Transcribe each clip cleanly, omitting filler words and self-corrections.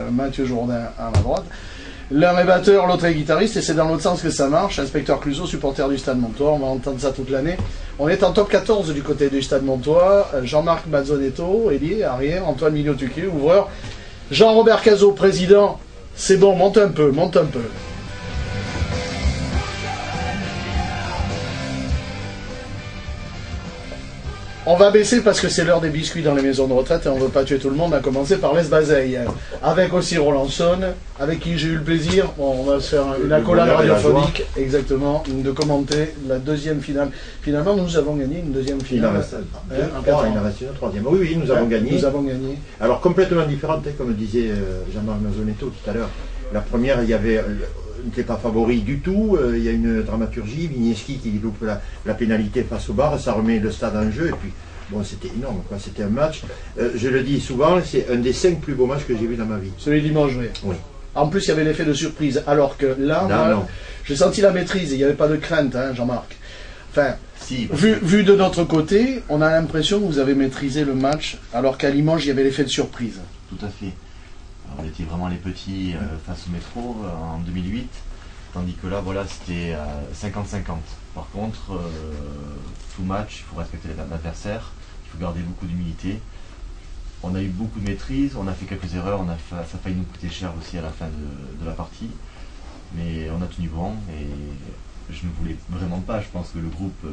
Mathieu Jourdain à ma droite. L'un est batteur, l'autre est guitariste, et c'est dans l'autre sens que ça marche. Inspecteur Clouseau, supporter du Stade Montois, on va entendre ça toute l'année. On est en top 14 du côté du Stade Montois. Jean-Marc Mazzonetto, ailier, arrière, Antoine Mignot-Tuquet, ouvreur. Jean-Robert Cazot, président. C'est bon, monte un peu, monte un peu. On va baisser parce que c'est l'heure des biscuits dans les maisons de retraite et on ne veut pas tuer tout le monde, à commencer par Les Bazeilles. Avec aussi Rolandson, avec qui j'ai eu le plaisir, on va se faire une accolade radiophonique, exactement, de commenter la deuxième finale. Finalement, nous avons gagné une deuxième finale. Il en reste une troisième. Oui, nous avons gagné. Nous avons gagné. Alors, complètement différente, comme disait Jean-Marc Mazzonetto tout à l'heure. La première, il y avait... n'était pas favori du tout, il y a une dramaturgie, Vigneski qui loupe la pénalité face au bar, ça remet le stade en jeu, et puis bon, c'était énorme, quoi. C'était un match, je le dis souvent, c'est un des 5 plus beaux matchs que j'ai vu dans ma vie. Celui dimanche, oui. Oui. En plus, il y avait l'effet de surprise, alors que là, j'ai senti la maîtrise, il n'y avait pas de crainte, hein, Jean-Marc. Enfin, si, vu de notre côté, on a l'impression que vous avez maîtrisé le match, alors qu'à Limoges, il y avait l'effet de surprise. Tout à fait. On était vraiment les petits face au métro en 2008, tandis que là, voilà, c'était 50-50. Par contre, tout match, il faut respecter l'adversaire, il faut garder beaucoup d'humilité. On a eu beaucoup de maîtrise, on a fait quelques erreurs, ça a failli nous coûter cher aussi à la fin de la partie, mais on a tenu bon et je ne voulais vraiment pas. Je pense que le groupe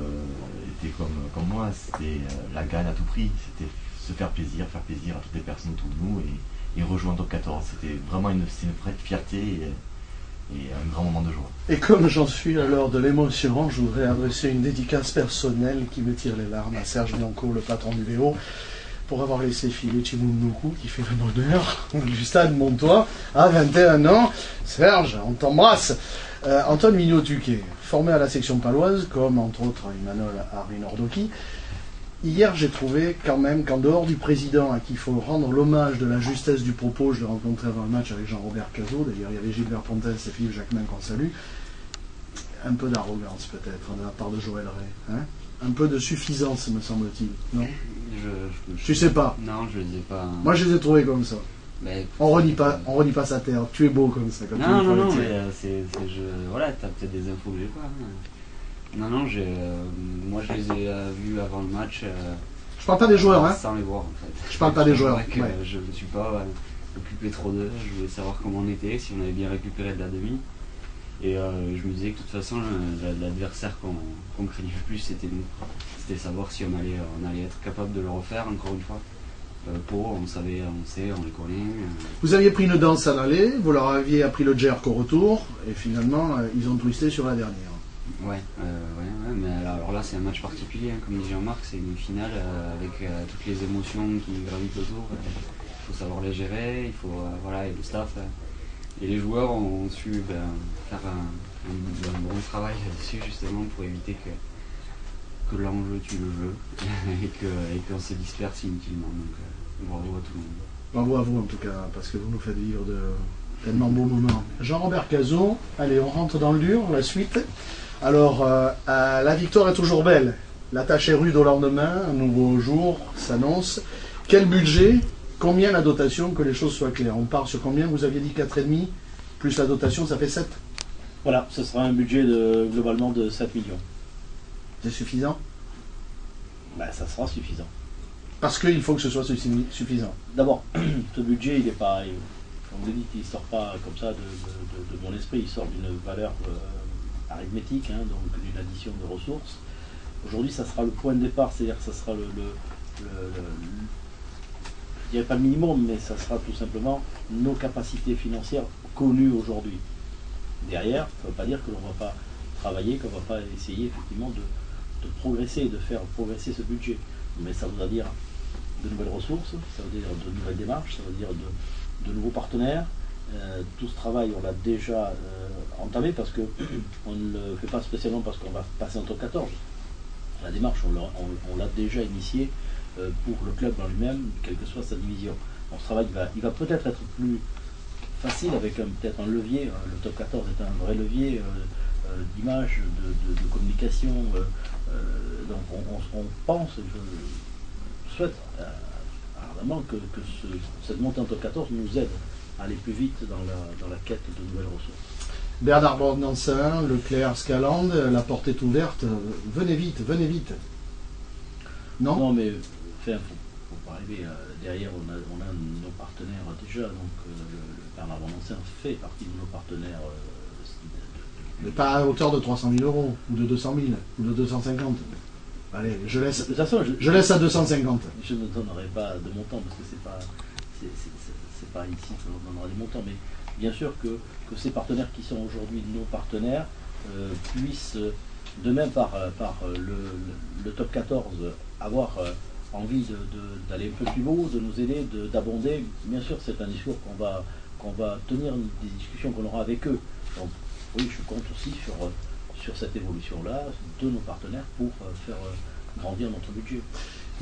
était comme moi, c'était la gagne à tout prix, c'était se faire plaisir à toutes les personnes autour de nous et rejoindre en top 14. C'était vraiment une fierté et un grand moment de joie. Et comme j'en suis à l'heure de l'émotion, je voudrais adresser une dédicace personnelle qui me tire les larmes à Serge Bianco, le patron du Véo, pour avoir laissé filer Chimounoukou, qui fait le bonheur du Stade Montois, à 21 ans. Serge, on t'embrasse. Antoine Mignot-Tuquet, formé à la section paloise, comme entre autres Emmanuel Arinordoki. Hier, j'ai trouvé quand même qu'en dehors du président à qui il faut rendre l'hommage de la justesse du propos, je l'ai rencontré avant le match avec Jean-Robert Cazot, d'ailleurs il y avait Gilbert Pontes et Philippe Jacquemin qu'on salue, un peu d'arrogance peut-être de la part de Joël Ray, hein, un peu de suffisance me semble-t-il, non? Tu sais pas? Non, je ne les ai pas... Moi je les ai trouvés comme ça. Mais on renie pas sa terre, tu es beau comme ça. Quand non, mais voilà, t'as peut-être des infos que j'ai pas. Hein. Non, moi je les ai vus avant le match. Je parle pas des joueurs, hein. Sans les voir en fait. Je parle pas des joueurs. Ouais. Je ne me suis pas occupé trop d'eux. Je voulais savoir comment on était, si on avait bien récupéré de la demi. Et je me disais que de toute façon, l'adversaire qu'on craignait le plus, c'était nous. C'était savoir si on allait être capable de le refaire encore une fois. Pau, on sait, on les connaît. Vous aviez pris une danse à l'aller, vous leur aviez appris le jerk au retour, et finalement, ils ont twisté sur la dernière. Ouais, mais alors là c'est un match particulier, hein, comme dit Jean-Marc, c'est une finale avec toutes les émotions qui gravitent autour. Il faut savoir les gérer, voilà, et le staff et les joueurs ont su faire un bon travail là-dessus justement pour éviter que l'enjeu tue le jeu et qu'on se disperse inutilement. Donc bravo à tout le monde. Bravo à vous en tout cas, parce que vous nous faites vivre de tellement beaux moments. Jean-Robert Cazot, allez, on rentre dans le dur, la suite. Alors, la victoire est toujours belle. La tâche est rude au lendemain, un nouveau jour s'annonce. Quel budget? Combien la dotation? Que les choses soient claires. On part sur combien? Vous aviez dit 4,5, plus la dotation, ça fait 7. Voilà, ce sera un budget globalement de 7 millions. C'est suffisant? Ben, ça sera suffisant. Parce qu'il faut que ce soit suffisant. D'abord, ce budget, il n'est pas... Comme vous dites, il ne sort pas comme ça de mon esprit, il sort d'une valeur... arithmétique, hein, donc d'une addition de ressources. Aujourd'hui, ça sera le point de départ, c'est-à-dire que ça sera je dirais pas le minimum, mais ça sera tout simplement nos capacités financières connues aujourd'hui. Derrière, ça ne veut pas dire que l'on ne va pas travailler, qu'on ne va pas essayer effectivement de progresser, de faire progresser ce budget. Mais ça voudra dire de nouvelles ressources, ça veut dire de nouvelles démarches, ça veut dire de nouveaux partenaires. Tout ce travail, on l'a déjà entamé parce qu'on ne le fait pas spécialement parce qu'on va passer en top 14. La démarche, on l'a déjà initiée pour le club en lui-même, quelle que soit sa division. Bon, ce travail, il va peut-être être plus facile avec peut-être un levier. Le top 14 est un vrai levier d'image, de communication. Donc on pense, je souhaite ardemment que cette montée en top 14 nous aide aller plus vite dans la quête de nouvelles ressources. Bernard Bordancin, Leclerc, Scaland, la porte est ouverte. Venez vite, venez vite. Non, Non, mais faut pas arriver. Derrière, on a nos partenaires déjà. Donc, le Bernard Bordancin fait partie de nos partenaires. mais pas à hauteur de 300 000 euros, ou de 200 000, ou de 250. Allez, je De laisse, toute façon, je laisse à 250. je ne donnerai pas de montant parce que c'est pas ici que l'on donnera des montants, mais bien sûr que ces partenaires qui sont aujourd'hui nos partenaires puissent, de même par le top 14, avoir envie d'aller un peu plus haut, de nous aider, d'abonder. Bien sûr, c'est un discours qu'on va tenir, des discussions qu'on aura avec eux. Donc oui, je compte aussi sur cette évolution-là de nos partenaires pour faire grandir notre budget.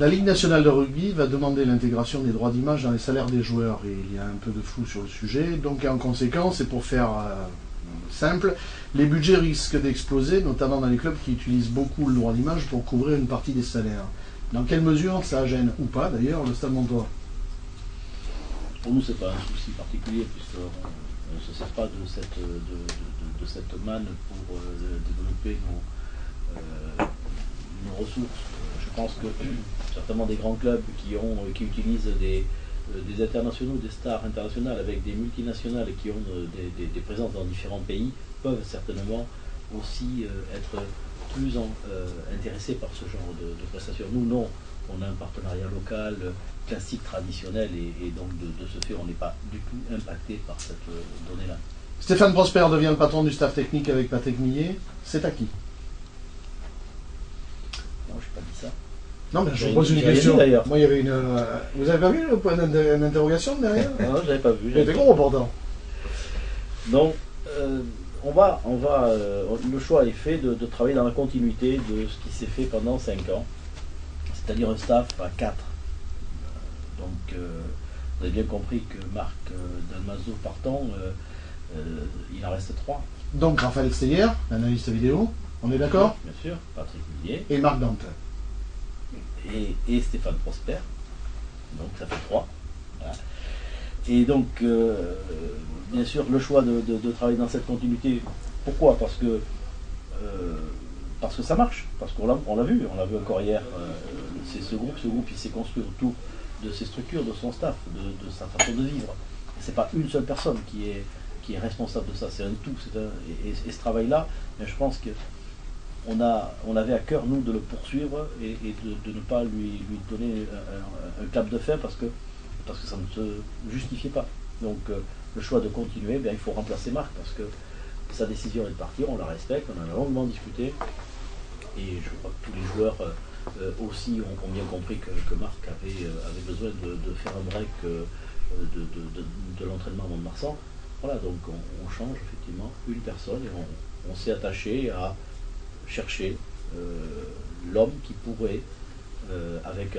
La Ligue nationale de rugby va demander l'intégration des droits d'image dans les salaires des joueurs. Et il y a un peu de flou sur le sujet. Donc en conséquence, et pour faire simple, les budgets risquent d'exploser, notamment dans les clubs qui utilisent beaucoup le droit d'image pour couvrir une partie des salaires. Dans quelle mesure ça gêne, ou pas d'ailleurs, le Stade Montois? Pour nous, ce n'est pas un souci particulier, puisqu'on ne se sert pas de cette manne pour développer nos ressources. Je pense que certainement des grands clubs qui utilisent des internationaux, des stars internationales avec des multinationales qui ont des présences dans différents pays peuvent certainement aussi être plus intéressés par ce genre de prestations. Nous, non. On a un partenariat local, classique, traditionnel, et donc de ce fait, on n'est pas du tout impacté par cette donnée-là. Stéphane Prosper devient le patron du staff technique avec Patrick Millet. C'est à qui? Non, je n'ai pas dit ça. Non, mais je J'ai- pose une j'ai rien question. dit, d'ailleurs. Moi, il y avait une. Vous avez pas vu le point d'interrogation derrière? Non, je n'avais pas vu. Il était gros pourtant. Donc, le choix est fait de travailler dans la continuité de ce qui s'est fait pendant 5 ans, c'est-à-dire un staff à 4. Donc, vous avez bien compris que Marc Dalmazo partant, il en reste 3. Donc Raphaël Steyer, analyste vidéo, on est d'accord? Bien sûr, Patrick Millet Et Marc Dante. et Stéphane Prosper. Donc, ça fait 3. Voilà. Et donc, bien sûr, le choix de travailler dans cette continuité. Pourquoi? Parce que ça marche. Parce qu'on l'a vu encore hier. C'est ce groupe, il s'est construit autour de ses structures, de son staff, de sa façon de vivre. C'est pas une seule personne qui est responsable de ça, c'est un tout. Et ce travail-là, je pense qu'on avait à cœur, nous, de le poursuivre et de ne pas lui donner un clap de fin parce que ça ne se justifiait pas. Donc le choix de continuer, il faut remplacer Marc parce que sa décision est de partir, on la respecte, on en a longuement discuté et je crois que tous les joueurs aussi ont bien compris que Marc avait besoin de faire un break de l'entraînement à Mont-de-Marsan. Voilà, donc on change effectivement une personne et on s'est attaché à chercher l'homme qui pourrait, avec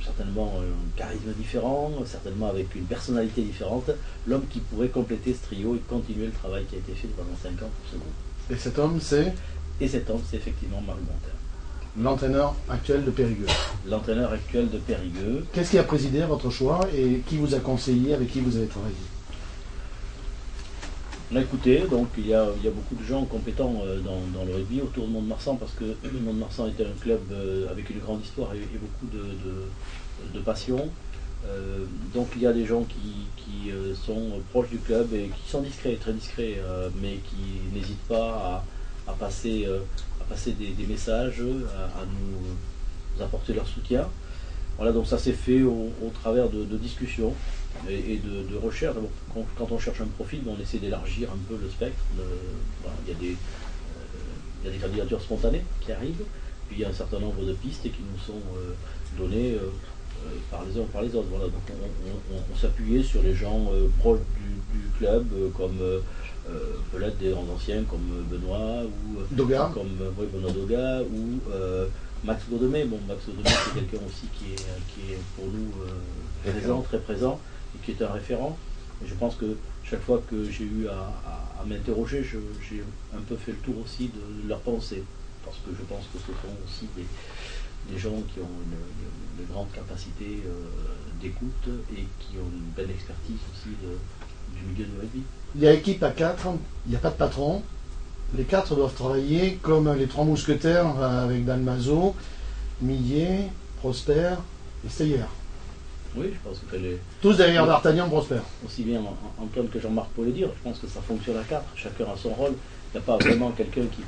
certainement un charisme différent, certainement avec une personnalité différente, l'homme qui pourrait compléter ce trio et continuer le travail qui a été fait pendant 5 ans pour ce groupe. Et cet homme, c'est Et cet homme, c'est effectivement Marc Monter, l'entraîneur actuel de Périgueux. l'entraîneur actuel de Périgueux. Qu'est-ce qui a présidé à votre choix et qui vous a conseillé, avec qui vous avez travaillé? On a écouté, donc il y a beaucoup de gens compétents dans le rugby autour de Mont-de-Marsan parce que Mont-de-Marsan était un club avec une grande histoire et beaucoup de passion. Donc il y a des gens qui sont proches du club et qui sont discrets, très discrets, mais qui n'hésitent pas à passer des messages, à nous apporter leur soutien. Voilà, donc ça s'est fait au travers de discussions et de recherches. Quand on cherche un profil, on essaie d'élargir un peu le spectre. Voilà, il y a des candidatures spontanées qui arrivent, puis il y a un certain nombre de pistes qui nous sont données par les uns ou par les autres. Voilà, donc on s'appuyait sur les gens proches du club, comme peut-être des grands anciens comme Benoît ou Doga. comme Benoît Doga ou Max Godemé. Bon, Max Godemé, c'est quelqu'un aussi qui est pour nous présent, très présent, et qui est un référent. Et je pense que chaque fois que j'ai eu à m'interroger, j'ai un peu fait le tour aussi de leurs pensées, parce que je pense que ce sont aussi des gens qui ont une grande capacité d'écoute et qui ont une belle expertise aussi du milieu de rugby. Il y a équipe à 4, il n'y a pas de patron. Les 4 doivent travailler comme les 3 mousquetaires avec Dalmazo, Millet, Prosper et Steyer. Oui, je pense que tous derrière d'Artagnan, Prosper. Aussi bien Antoine que Jean-Marc peut le dire, je pense que ça fonctionne à 4, chacun a son rôle. Il n'y a pas vraiment quelqu'un qui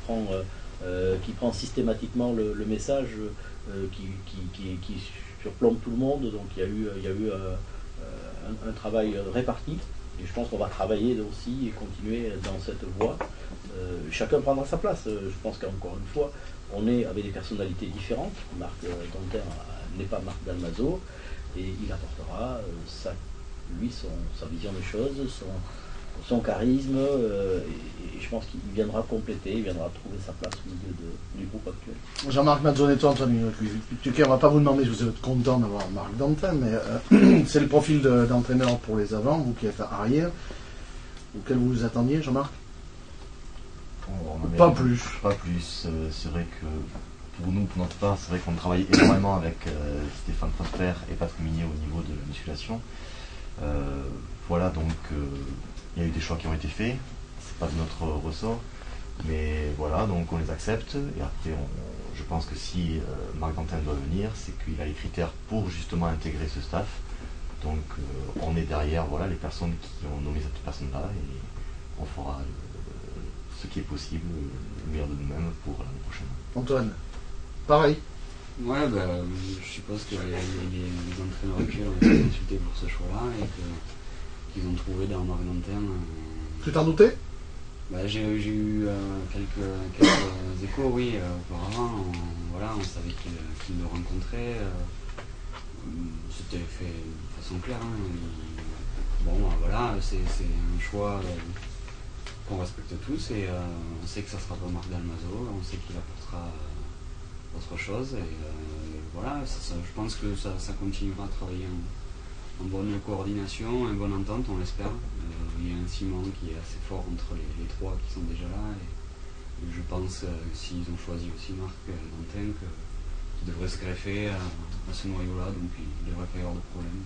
prend systématiquement le message qui surplombe tout le monde. Donc il y a eu un travail réparti. Et je pense qu'on va travailler aussi et continuer dans cette voie. Chacun prendra sa place. Je pense qu'encore une fois, on est avec des personnalités différentes. Marc Dantin n'est pas Marc Dalmazo. Et il apportera sa vision des choses, son charisme, et je pense qu'il viendra compléter, il viendra trouver sa place au milieu du groupe actuel. Jean-Marc Mazzonetto, Antoine Minot-Cuisier, on ne va pas vous demander si vous êtes content d'avoir Marc Dantin, mais c'est le profil d'entraîneur pour les avants, vous qui êtes arrière, auquel vous vous attendiez, Jean-Marc? Pas plus. Pas plus, c'est vrai que pour nous, pour notre part, c'est vrai qu'on travaille énormément avec Stéphane Prosper et Patrick Millet au niveau de la musculation. Voilà, donc il y a eu des choix qui ont été faits, c'est pas de notre ressort, mais voilà, donc on les accepte. Et après, je pense que si Marc Dantin doit venir, c'est qu'il a les critères pour justement intégrer ce staff. Donc on est derrière, voilà, les personnes qui ont nommé cette personne-là, et on fera ce qui est possible, le meilleur de nous-mêmes pour l'année prochaine. Antoine, pareil. Ouais, je suppose que les entraîneurs actuels ont été consultés pour ce choix-là et qu'ils ont trouvé dans Marc Dantin. Tu t'en doutais? J'ai eu quelques échos, oui, auparavant. On savait qu'il me rencontrait. C'était fait de façon claire. Voilà, c'est un choix qu'on respecte tous et on sait que ça ne sera pas Marc Dalmazo, on sait qu'il apportera autre chose et voilà, je pense que ça continuera à travailler en bonne coordination, en bonne entente, on l'espère. Il y a un ciment qui est assez fort entre les trois qui sont déjà là et je pense s'ils ont choisi aussi Marc Dantin qu'il devrait se greffer à ce noyau-là, donc il ne devrait pas y avoir de problème.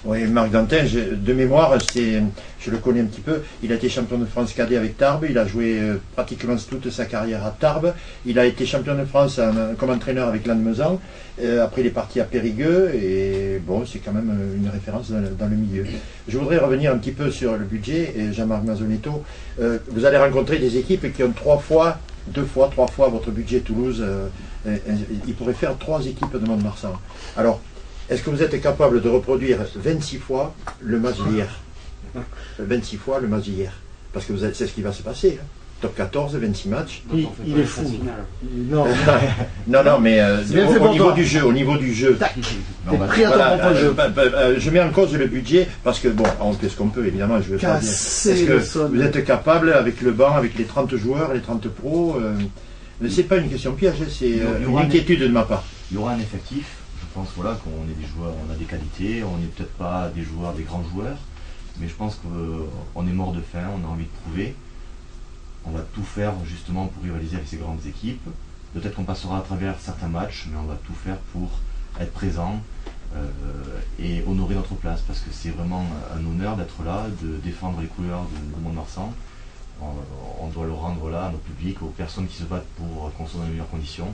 Oui, Marc Dantin, de mémoire, je le connais un petit peu. Il a été champion de France cadet avec Tarbes. Il a joué pratiquement toute sa carrière à Tarbes. Il a été champion de France comme entraîneur avec Lannemezan. Après, il est parti à Périgueux. Et bon, c'est quand même une référence dans le milieu. Je voudrais revenir un petit peu sur le budget. Et Jean-Marc Mazzonetto, vous allez rencontrer des équipes qui ont 3 fois votre budget Toulouse. Il pourrait faire 3 équipes de Mont-de-Marsan. Alors, est-ce que vous êtes capable de reproduire 26 fois le match d'hier? 26 fois le match d'hier. Parce que c'est ce qui va se passer. Hein. Top 14, 26 matchs. Il est fou. Non, non, mais au niveau du jeu, je mets en cause le budget parce que, bon, on fait ce qu'on peut, évidemment, je veux pas dire. Est-ce que vous êtes capable, avec le banc, avec les 30 joueurs, les 30 pros, c'est pas une question piège, c'est une inquiétude de ma part. Il y aura un effectif. Je pense voilà, qu'on est des joueurs, on a des qualités, on n'est peut-être pas des joueurs, des grands joueurs, mais je pense qu'on est mort de faim, on a envie de prouver. On va tout faire justement pour rivaliser avec ces grandes équipes. Peut-être qu'on passera à travers certains matchs, mais on va tout faire pour être présent et honorer notre place, parce que c'est vraiment un honneur d'être là, de défendre les couleurs de Mont-de-Marsan. On doit le rendre là à notre public, aux personnes qui se battent pour qu'on soit dans les meilleures conditions.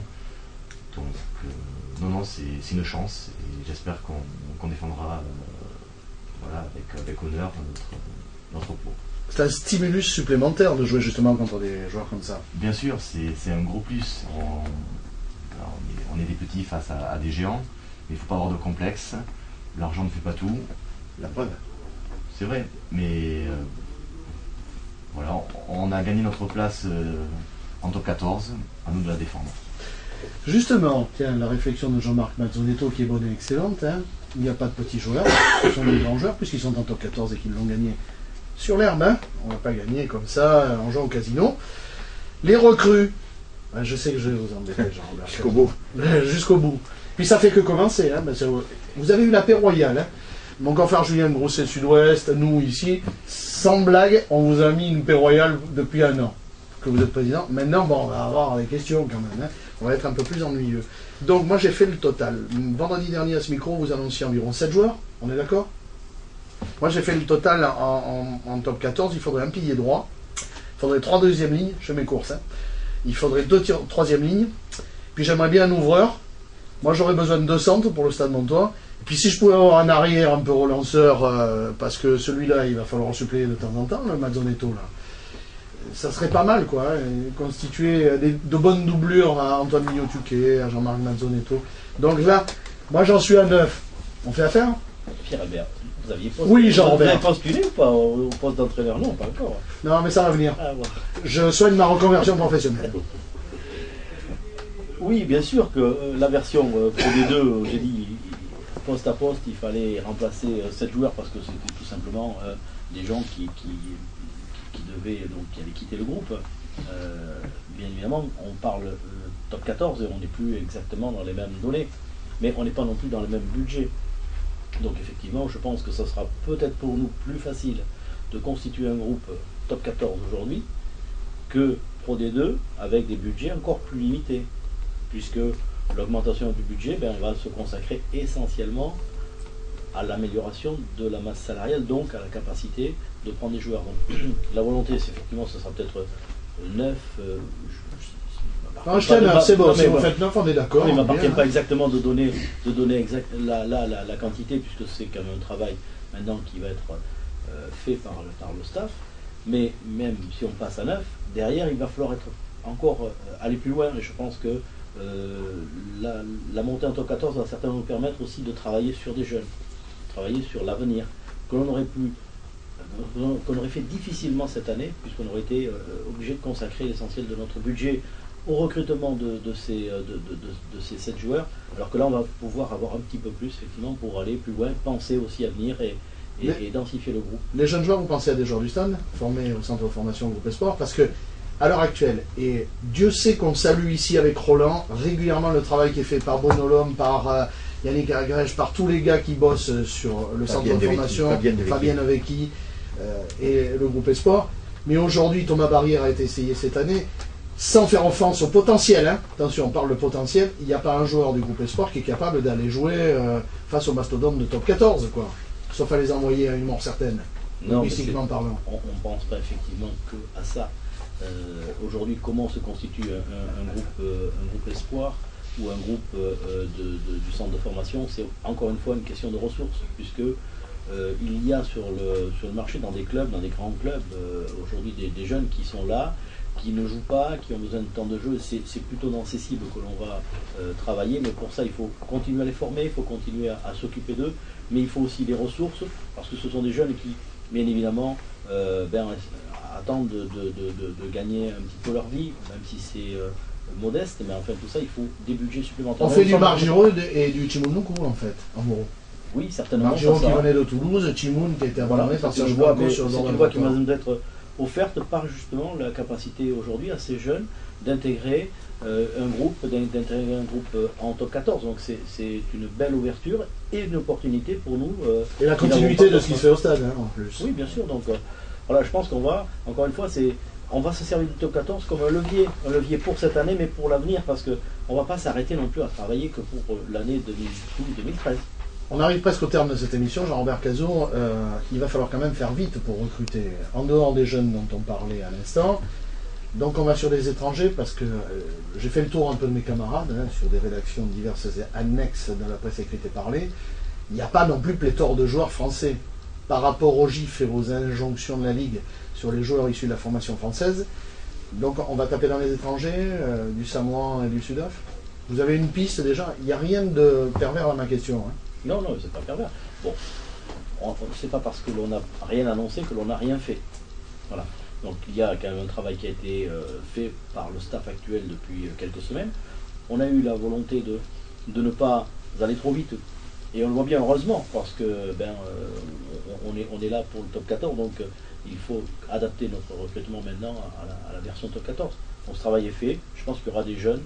Donc, non, c'est une chance et j'espère qu'on défendra voilà, avec honneur notre peau. C'est un stimulus supplémentaire de jouer justement contre des joueurs comme ça. Bien sûr, c'est un gros plus. On est des petits face à des géants, mais il ne faut pas avoir de complexe. L'argent ne fait pas tout. La preuve. C'est vrai, mais voilà, on a gagné notre place en top 14, à nous de la défendre. Justement, tiens, la réflexion de Jean-Marc Mazzonetto qui est bonne et excellente, hein. Il n'y a pas de petits joueurs, ce sont des grands joueurs puisqu'ils sont en top 14 et qu'ils l'ont gagné sur l'herbe, hein. On ne va pas gagner comme ça en jouant au casino. Les recrues, ben, je sais que je vais vous embêter, Jean-Robert. Jusqu'au bout. Jusqu'au bout. Puis ça fait que commencer, hein. Ben, vous avez eu la paix royale, hein. Mon confrère Julien Grosset Sud-Ouest, nous ici, sans blague, on vous a mis une paix royale depuis 1 an que vous êtes président. Maintenant, bon, on va avoir des questions quand même, hein. on va être un peu plus ennuyeux. Donc moi j'ai fait le total. Vendredi dernier à ce micro, vous annonciez environ 7 joueurs, on est d'accord? Moi j'ai fait le total en top 14, il faudrait un pilier droit, il faudrait 3 deuxièmes lignes, je fais mes courses, hein. Il faudrait 2 troisième lignes, puis j'aimerais bien un ouvreur. Moi j'aurais besoin de 2 centres pour le Stade Montois. Et puis si je pouvais avoir un arrière un peu relanceur, parce que celui-là il va falloir le suppléer de temps en temps, le Mazzonetto là. Ça serait pas mal quoi, hein, constituer de bonnes doublures à Antoine Mignot-Tuquet, à Jean-Marc Mazzonetto. Donc là, moi j'en suis à 9. On fait affaire? Pierre Albert, vous aviez postulé, Oui, Jean-Robert. Vous avez postulé ou pas au poste d'entraîneur? Non, pas encore. Non mais ça va venir. Ah, bon. Je soigne ma reconversion professionnelle. Oui, bien sûr que la version Pro D2, j'ai dit, poste à poste, il fallait remplacer 7 joueurs parce que c'était tout simplement des gens qui devaient, donc qui allaient quitter le groupe. Bien évidemment, on parle top 14 et on n'est plus exactement dans les mêmes données, mais on n'est pas non plus dans le même budget. Donc effectivement, je pense que ça sera peut-être pour nous plus facile de constituer un groupe top 14 aujourd'hui que Pro D2 avec des budgets encore plus limités, puisque l'augmentation du budget va se consacrer essentiellement à l'amélioration de la masse salariale, donc à la capacité de prendre des joueurs. Donc, la volonté, c'est effectivement, ce sera peut-être 9. Non, je t'ai 9, c'est bon, si vous faites 9, on est d'accord. Il ne m'appartient pas exactement de donner la quantité, puisque c'est quand même un travail maintenant qui va être fait par le staff. Mais même si on passe à 9, derrière, il va falloir encore aller plus loin. Et je pense que la montée en top 14 va certainement nous permettre aussi de travailler sur des jeunes, travailler sur l'avenir, qu'on aurait fait difficilement cette année, puisqu'on aurait été obligé de consacrer l'essentiel de notre budget au recrutement de ces 7 joueurs, alors que là on va pouvoir avoir un petit peu plus effectivement pour aller plus loin, penser aussi à venir et densifier le groupe. Les jeunes joueurs, vous pensez à des joueurs du Stade, formés au centre de formation Groupe Esport, parce que à l'heure actuelle, et Dieu sait qu'on salue ici avec Roland régulièrement le travail qui est fait par Bruno Lhomme, par Yannick Agrège, par tous les gars qui bossent sur le centre de formation, Fabien Vecchi et le Groupe Esport. Mais aujourd'hui, Thomas Barrière a été essayé cette année. Sans faire offense au potentiel, hein. Attention, on parle de potentiel, il n'y a pas un joueur du Groupe Esport qui est capable d'aller jouer face au mastodonte de top 14, quoi. Sauf à les envoyer à une mort certaine, logistiquement parlant. On ne pense pas effectivement que à ça. Aujourd'hui, comment se constitue un groupe Espoir ou un groupe du centre de formation, c'est encore une fois une question de ressources, puisque il y a sur le marché, dans des clubs, dans des grands clubs, aujourd'hui des jeunes qui sont là, qui ne jouent pas, qui ont besoin de temps de jeu. C'est plutôt dans ces cibles que l'on va travailler, mais pour ça il faut continuer à les former, il faut continuer à s'occuper d'eux, mais il faut aussi les ressources, parce que ce sont des jeunes qui, bien évidemment, attendent de gagner un petit peu leur vie, même si c'est modeste, mais enfin tout ça, il faut des budgets supplémentaires. On fait du Margiro et du Chimoun en fait, en gros. Oui, certainement. Margiro qui venait de Toulouse, Chimoun qui a été abandonné par Serge Blanco sur le bord de la voie qui m'a d'être offerte par justement la capacité aujourd'hui à ces jeunes d'intégrer un groupe en top 14. Donc c'est une belle ouverture et une opportunité pour nous. Et la continuité de ce qui se fait au stade, hein, en plus. Oui, bien sûr. Donc voilà, je pense qu'on va, encore une fois, on va se servir du top 14 comme un levier pour cette année, mais pour l'avenir, parce qu'on ne va pas s'arrêter non plus à travailler que pour l'année 2012-2013. On arrive presque au terme de cette émission, Jean-Robert Cazot. Il va falloir quand même faire vite pour recruter, en dehors des jeunes dont on parlait à l'instant. Donc on va sur des étrangers, parce que j'ai fait le tour un peu de mes camarades, hein, sur des rédactions diverses et annexes de la presse écrite et parlée. Il n'y a pas non plus pléthore de joueurs français par rapport aux GIF et aux injonctions de la Ligue sur les joueurs issus de la formation française. Donc on va taper dans les étrangers, du Samoan et du Sudaf. Vous avez une piste déjà? Il n'y a rien de pervers à ma question. Hein. Non, c'est pas pervers. Bon, c'est pas parce que l'on n'a rien annoncé que l'on n'a rien fait. Voilà. Donc il y a quand même un travail qui a été fait par le staff actuel depuis quelques semaines. On a eu la volonté de ne pas aller trop vite. Et on le voit bien, heureusement, parce que on est là pour le top 14, donc il faut adapter notre recrutement maintenant à la version top 14. Donc ce travail est fait. Je pense qu'il y aura des jeunes,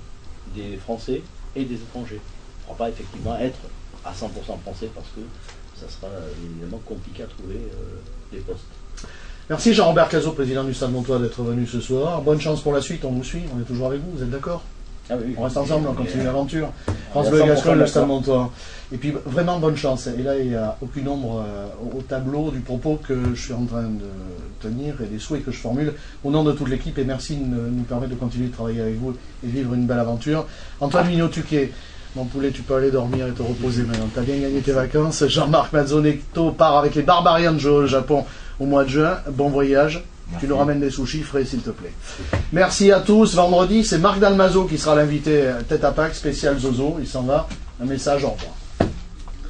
des Français et des étrangers. On ne pourra pas effectivement être à 100% français, parce que ça sera évidemment compliqué à trouver des postes. Merci Jean-Robert Cazot, président du Stade Montois, d'être venu ce soir. Bonne chance pour la suite, on vous suit, on est toujours avec vous, vous êtes d'accord? Ah oui, On reste ensemble, on continue l'aventure. France à Bleu 100% Gascogne, le Stade d'accord. Montois. Et puis vraiment bonne chance. Et là, il n'y a aucune ombre au tableau du propos que je suis en train de tenir et des souhaits que je formule au nom de toute l'équipe. Et merci de nous permettre de continuer de travailler avec vous et de vivre une belle aventure. Antoine Mignot-Tuquet, mon poulet, tu peux aller dormir et te reposer maintenant. Tu as bien gagné tes vacances. Jean-Marc Mazzonetto part avec les Barbarians au Japon au mois de juin. Bon voyage. Merci. Tu nous ramènes des sushis frais, s'il te plaît. Merci à tous. Vendredi, c'est Marc Dalmazo qui sera l'invité tête à Pâques, spécial Zozo. Il s'en va. Un message, au revoir.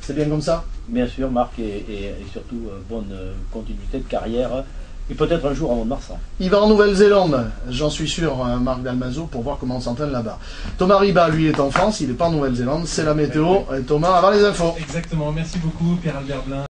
C'est bien comme ça? Bien sûr, Marc, et surtout bonne continuité de carrière. Et peut-être un jour à Mont-de-Marsan. Il va en Nouvelle-Zélande, j'en suis sûr, Marc Dalmazo, pour voir comment on s'entraîne là-bas. Thomas Riba, lui, est en France, il n'est pas en Nouvelle-Zélande. C'est la météo. Thomas, avant les infos. Exactement, merci beaucoup Pierre-Albert Blin.